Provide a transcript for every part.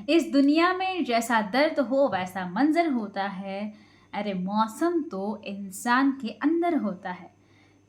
इस दुनिया में जैसा दर्द हो वैसा मंजर होता है। अरे मौसम तो इंसान के अंदर होता है।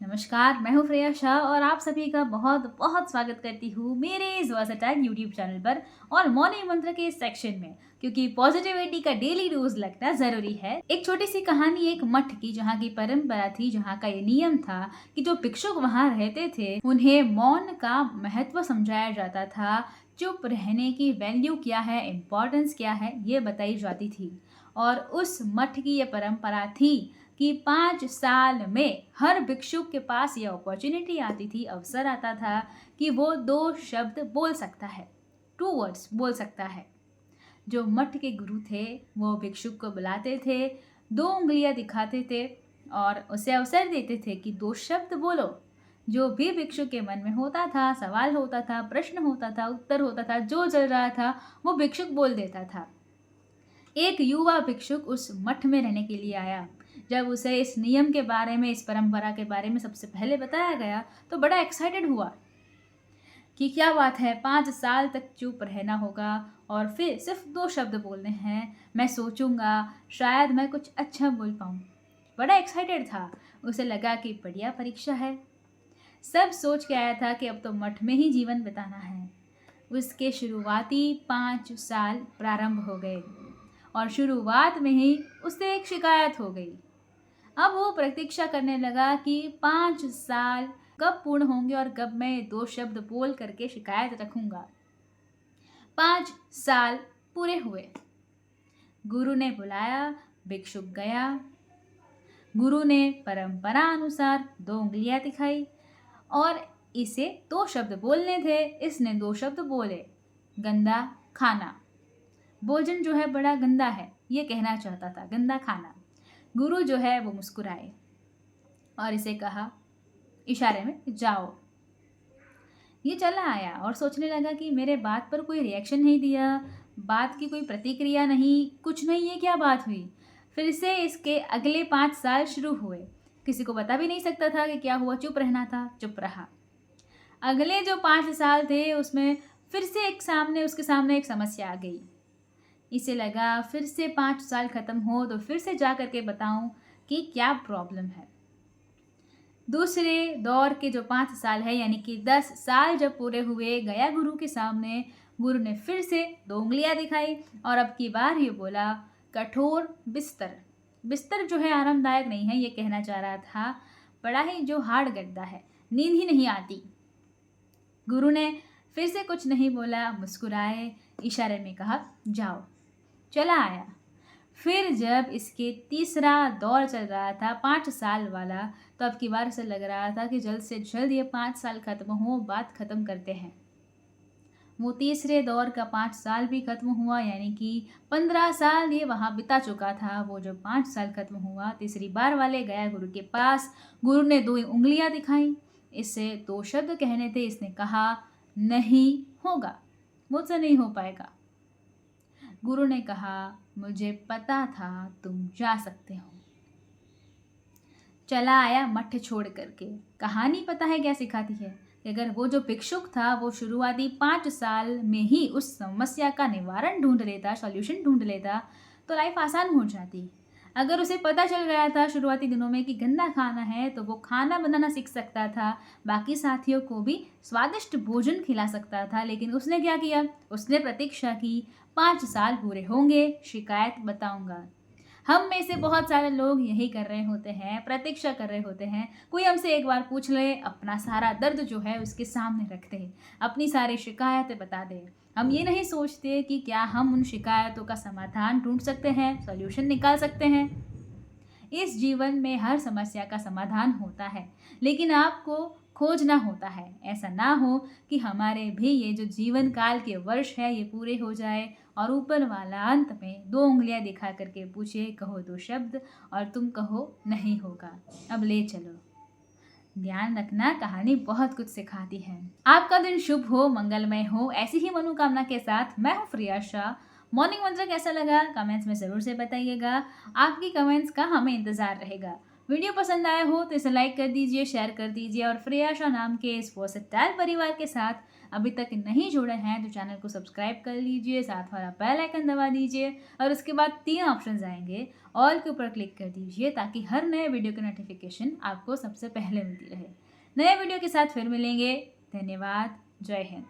नमस्कार, मैं हूँ श्रेया शाह और आप सभी का बहुत बहुत स्वागत करती हूँ मेरे इस वर्सेटाइल यूट्यूब चैनल पर और मॉर्निंग मंत्र के इस सेक्शन में, क्योंकि पॉजिटिविटी का डेली डोज लगना जरूरी है। एक छोटी सी कहानी एक मठ की, जहाँ की परंपरा थी, जहाँ का ये नियम था कि जो भिक्षुक वहाँ रहते थे उन्हें मौन का महत्व समझाया जाता था। चुप रहने की वैल्यू क्या है, इम्पोर्टेंस क्या है, ये बताई जाती थी। और उस मठ की ये परंपरा थी कि 5 साल में हर भिक्षुक के पास ये अपॉर्चुनिटी आती थी, अवसर आता था कि वो 2 शब्द बोल सकता है, 2 वर्ड्स बोल सकता है। जो मठ के गुरु थे वो भिक्षुक को बुलाते थे, 2 उंगलियां दिखाते थे और उसे अवसर देते थे कि 2 शब्द बोलो। जो भी भिक्षुक के मन में होता था, सवाल होता था, प्रश्न होता था, उत्तर होता था, जो चल रहा था वो भिक्षुक बोल देता था। एक युवा भिक्षुक उस मठ में रहने के लिए आया। जब उसे इस नियम के बारे में, इस परंपरा के बारे में सबसे पहले बताया गया तो बड़ा एक्साइटेड हुआ कि क्या बात है, 5 साल तक चुप रहना होगा और फिर सिर्फ 2 शब्द बोलने हैं। मैं सोचूंगा शायद मैं कुछ अच्छा बोल पाऊँ। बड़ा एक्साइटेड था। उसे लगा कि बढ़िया परीक्षा है। सब सोच के आया था कि अब तो मठ में ही जीवन बिताना है। उसके शुरुआती 5 साल प्रारंभ हो गए और शुरुआत में ही उससे एक शिकायत हो गई। अब वो प्रतीक्षा करने लगा कि 5 साल कब पूर्ण होंगे और कब मैं 2 शब्द बोल करके शिकायत रखूंगा। 5 साल पूरे हुए। गुरु ने बुलाया, भिक्षुक गया। गुरु ने परंपरा अनुसार 2 उंगलियां दिखाई और इसे 2 शब्द बोलने थे। इसने 2 शब्द बोले, गंदा खाना। भोजन जो है बड़ा गंदा है, ये कहना चाहता था, गंदा खाना। गुरु जो है वो मुस्कुराए और इसे कहा इशारे में, जाओ। ये चला आया और सोचने लगा कि मेरे बात पर कोई रिएक्शन नहीं दिया, बात की कोई प्रतिक्रिया नहीं, कुछ नहीं, ये क्या बात हुई। फिर से इसके अगले 5 साल शुरू हुए। किसी को बता भी नहीं सकता था कि क्या हुआ, चुप रहना था, चुप रहा। अगले जो 5 साल थे उसमें फिर से उसके सामने एक समस्या आ गई। इसे लगा फिर से 5 साल खत्म हो तो फिर से जा करके बताऊं कि क्या प्रॉब्लम है। दूसरे दौर के जो 5 साल है, यानी कि 10 साल जब पूरे हुए, गया गुरु के सामने। गुरु ने फिर से 2 उंगलियां दिखाई और अब की बार ये बोला, कठोर बिस्तर। बिस्तर जो है आरामदायक नहीं है, ये कहना चाह रहा था। बड़ा ही जो हार्ड गद्दा है, नींद ही नहीं आती। गुरु ने फिर से कुछ नहीं बोला, मुस्कुराए, इशारे में कहा, जाओ। चला आया। फिर जब इसके तीसरा दौर चल रहा था, 5 साल वाला, तो अब की बार से लग रहा था कि जल्द से जल्द ये 5 साल खत्म हो, बात खत्म करते हैं। वो तीसरे दौर का 5 साल भी खत्म हुआ, यानी कि 15 साल ये वहां बिता चुका था। वो जब 5 साल खत्म हुआ, तीसरी बार वाले गया गुरु के पास। गुरु ने 2 उंगलियां दिखाई, इससे 2 शब्द कहने थे। इसने कहा, नहीं होगा, मुझसे नहीं हो पाएगा। गुरु ने कहा, मुझे पता था तुम जा सकते हो। चला आया मठ छोड़ करके। कहानी पता है क्या सिखाती है कि अगर वो जो भिक्षुक था वो शुरुआती 5 साल में ही उस समस्या का निवारण ढूंढ लेता, सॉल्यूशन ढूंढ लेता, तो लाइफ आसान हो जाती। अगर उसे पता चल गया था शुरुआती दिनों में कि गंदा खाना है, तो वो खाना बनाना सीख सकता था, बाकी साथियों को भी स्वादिष्ट भोजन खिला सकता था। लेकिन उसने क्या किया, उसने प्रतीक्षा की, 5 साल पूरे होंगे, शिकायत बताऊंगा। हम में से बहुत सारे लोग यही कर रहे होते हैं, प्रतीक्षा कर रहे होते हैं, कोई हमसे एक बार पूछ ले, अपना सारा दर्द जो है उसके सामने रख दे, अपनी सारी शिकायतें बता दे। हम ये नहीं सोचते कि क्या हम उन शिकायतों का समाधान ढूंढ सकते हैं, सॉल्यूशन निकाल सकते हैं। इस जीवन में हर समस्या का समाधान होता है, लेकिन आपको खोजना होता है। ऐसा ना हो कि हमारे भी ये जो जीवन काल के वर्ष है ये पूरे हो जाए और ऊपर वाला अंत में 2 उंगलियां दिखा करके पूछे, कहो 2 शब्द और तुम कहो नहीं होगा, अब ले चलो। ध्यान रखना, कहानी बहुत कुछ सिखाती है। आपका दिन शुभ हो, मंगलमय हो। ऐसी ही मनोकामना के साथ मैं हूँ प्रिया शाह। मॉर्निंग मंत्र कैसा लगा कमेंट्स में ज़रूर से बताइएगा। आपकी कमेंट्स का हमें इंतज़ार रहेगा। वीडियो पसंद आया हो तो इसे लाइक कर दीजिए, शेयर कर दीजिए और प्रिया शाह नाम के इस वर्सेटाइल परिवार के साथ अभी तक नहीं जुड़े हैं तो चैनल को सब्सक्राइब कर लीजिए, साथ वाला बेल आइकन दबा दीजिए और उसके बाद 3 ऑप्शंस आएंगे, ऑल के ऊपर क्लिक कर दीजिए ताकि हर नए वीडियो की नोटिफिकेशन आपको सबसे पहले मिलती रहे। नए वीडियो के साथ फिर मिलेंगे। धन्यवाद। जय हिंद।